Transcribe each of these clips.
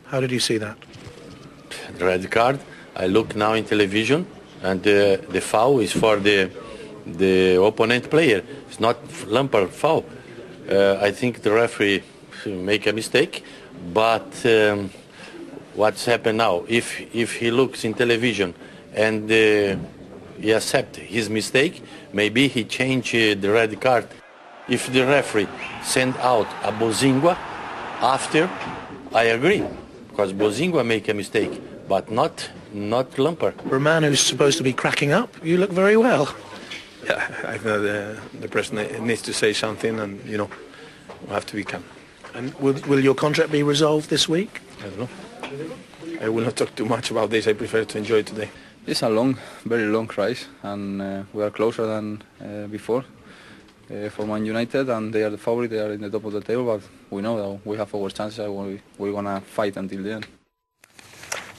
How did you see that? The red card. I look now in television, and the foul is for the opponent player. It's not Lampard foul. I think the referee make a mistake, but what's happened now? If he looks in television and he accept his mistake, maybe he change the red card. If the referee send out a Bozingua after, I agree, because Bozingua make a mistake, but not Lampard. Romano's supposed to be cracking up. You look very well. Yeah, I think the president needs to say something, and we have to be calm. And will your contract be resolved this week? I don't know. I will not talk too much about this. I prefer to enjoy today. It's a long, very long race, and we are closer than before for Man United, and they are the favorite. They are in the top of the table, but we know that we have our chances. We're going to fight until the end.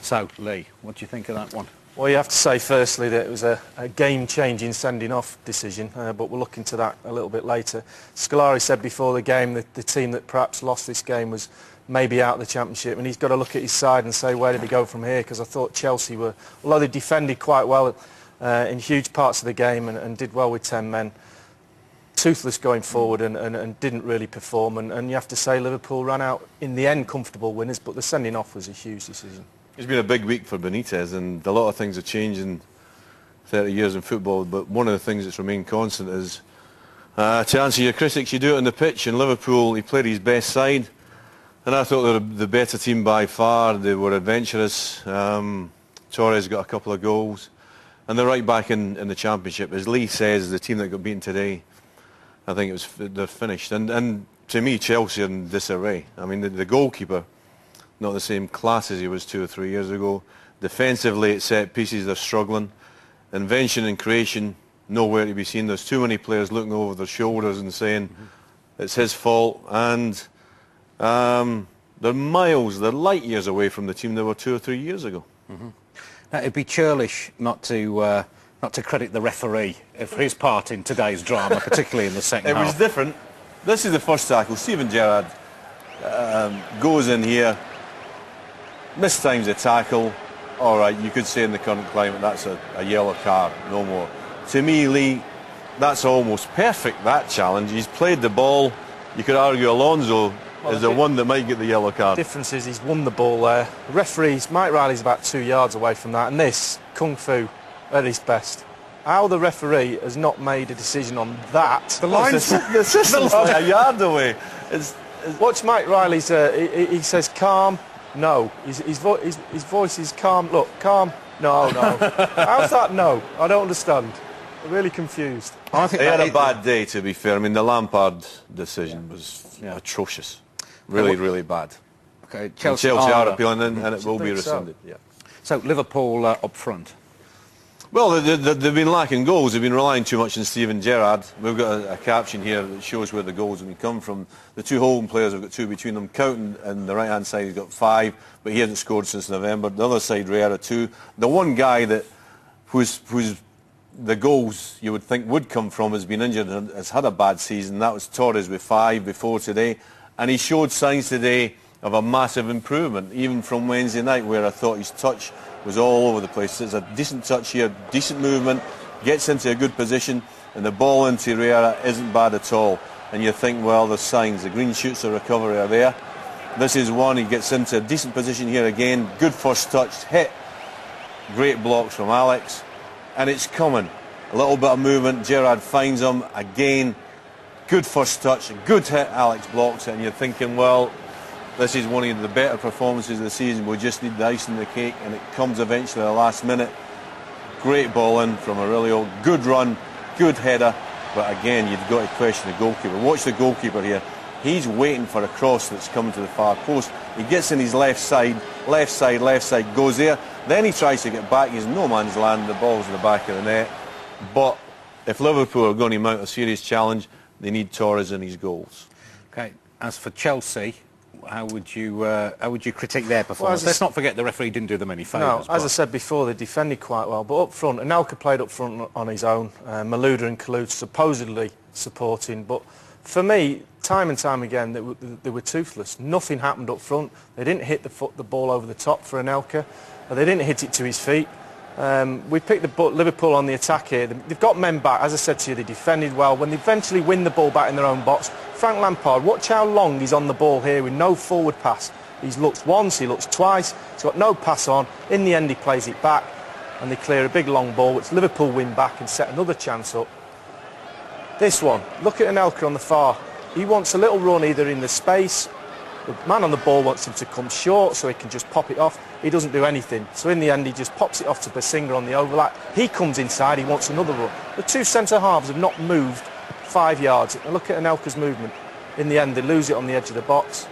So, Lee, what do you think of that one? Well, you have to say firstly that it was a game-changing sending-off decision, but we'll look into that a little bit later. Scolari said before the game that the team that perhaps lost this game was maybe out of the Championship, and he's got to look at his side and say, where did they go from here? Because I thought Chelsea were, although they defended quite well in huge parts of the game and did well with 10 men, toothless going forward and didn't really perform, and you have to say Liverpool ran out in the end comfortable winners, but the sending-off was a huge decision. It's been a big week for Benitez, and a lot of things have changed in 30 years in football, but one of the things that's remained constant is, to answer your critics, you do it on the pitch. In Liverpool, he played his best side, and I thought they were the better team by far. They were adventurous. Torres got a couple of goals, and they're right back in the Championship. As Lee says, the team that got beaten today, I think they're finished. And to me, Chelsea are in disarray. I mean, the goalkeeper, not the same class as he was 2 or 3 years ago. Defensively at set pieces they're struggling. Invention and creation nowhere to be seen. There's too many players looking over their shoulders and saying it's his fault, and they're light years away from the team they were 2 or 3 years ago. Now, it'd be churlish not to credit the referee for his part in today's drama, particularly in the second half. It was different. This is the first tackle. Steven Gerrard goes in here, mistimes the tackle. All right, you could say in the current climate that's a yellow card, no more. To me, Lee, that's almost perfect, that challenge. He's played the ball. You could argue Alonso is the one that might get the yellow card. The difference is he's won the ball there. The referees, Mike Riley's about 2 yards away from that, and this, Kung Fu, at his best. How the referee has not made a decision on that. The system's a yard away. Watch Mike Riley's, he says calm, no. His voice is calm, look, calm, no. How's that no? I don't understand. I'm really confused. I think he had a bad day, to be fair. I mean, the Lampard decision was atrocious. Really bad. Okay, Chelsea are appealing, and it will be rescinded. So, so Liverpool up front. Well, they've been lacking goals. They've been relying too much on Steven Gerrard. We've got a caption here that shows where the goals have come from. The two home players have got 2 between them. Counting on the right-hand side, he's got 5, but he hasn't scored since November. The other side, Riera, 2. The one guy that who's the goals you would think would come from has been injured and has had a bad season. That was Torres with 5 before today, and he showed signs today of a massive improvement, even from Wednesday night, where I thought his touch was all over the place. It's a decent touch here, decent movement, gets into a good position, and the ball into Riera isn't bad at all. And you think, well, the signs, the green shoots of recovery are there. This is one, he gets into a decent position here again, good first touch, hit, great blocks from Alex, and it's coming. A little bit of movement, Gerrard finds him, again, good first touch, good hit, Alex blocks it, and you're thinking, well, this is one of the better performances of the season. We just need the icing on the cake, and it comes eventually at the last minute. Great ball in from Aurelio, good run, good header, but again, you've got to question the goalkeeper. Watch the goalkeeper here. He's waiting for a cross that's coming to the far post. He gets in his left side, goes there. Then he tries to get back. He's no man's land. The ball's in the back of the net. But if Liverpool are going to mount a serious challenge, they need Torres in his goals. Okay. As for Chelsea, how would you critique their performance? Let's not forget the referee didn't do them any favours. No, as I said before, they defended quite well, but up front, Anelka played up front on his own. Malouda and Kalu supposedly supporting, but For me, time and time again, they were toothless. Nothing happened up front. They didn't hit the ball over the top for Anelka. They didn't hit it to his feet. We picked Liverpool on the attack here. They've got men back. As I said to you, they defended well. When they eventually win the ball back in their own box, Frank Lampard, watch how long he's on the ball here with no forward pass. He's looked once, he looks twice, he's got no pass on. In the end, he plays it back, and they clear a big long ball, which Liverpool win back and set another chance up. This one, look at Anelka on the far. He wants a little run either in the space. The man on the ball wants him to come short so he can just pop it off. He doesn't do anything. So in the end, he just pops it off to Basinger on the overlap. He comes inside, he wants another run. The two centre-halves have not moved 5 yards. And look at Anelka's movement. In the end, they lose it on the edge of the box.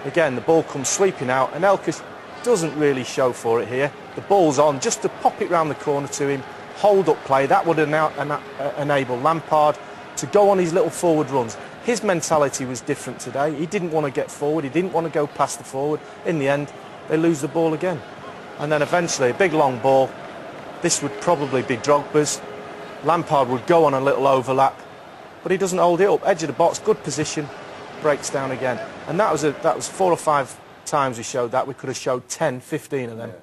Again, the ball comes sweeping out. Anelka doesn't really show for it here. The ball's on, just to pop it round the corner to him. Hold-up play. That would enable Lampard to go on his little forward runs. His mentality was different today. He didn't want to get forward. He didn't want to go past the forward. In the end, they lose the ball again. And then eventually, a big long ball. This would probably be Drogba's. Lampard would go on a little overlap, but he doesn't hold it up. Edge of the box, good position, breaks down again. And that was 4 or 5 times we showed that. We could have showed 10, 15 of them.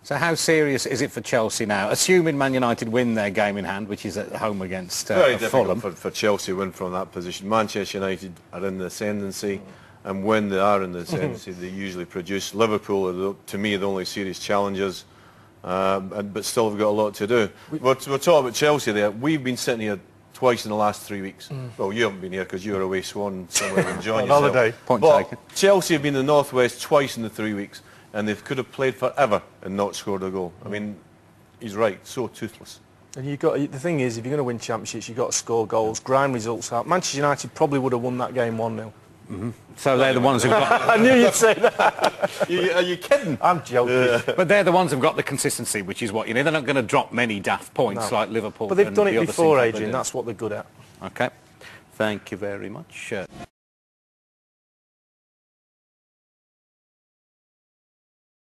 So how serious is it for Chelsea now, assuming Man United win their game in hand, which is at home against Very Fulham? difficult for Chelsea to win from that position. Manchester United are in the ascendancy, and when they are in the ascendancy, they usually produce. Liverpool are, to me, the only serious challengers, but still have got a lot to do. We're talking about Chelsea there. We've been sitting here twice in the last 3 weeks. Well, you haven't been here because you were away swan somewhere enjoying yourself. Holiday. Point But taken. Chelsea have been in the North West twice in the 3 weeks, and they could have played forever and not scored a goal. I mean, he's right, so toothless. And the thing is, if you're going to win championships, you've got to score goals, grind results out. Manchester United probably would have won that game 1-0. So they're the ones who've got... I knew you'd say that. Are you kidding? I'm joking. But they're the ones who've got the consistency, which is what you need. They're not going to drop many daft points like Liverpool. But they've and done it the other before, teams have Adrian. done. That's what they're good at. OK. Thank you very much.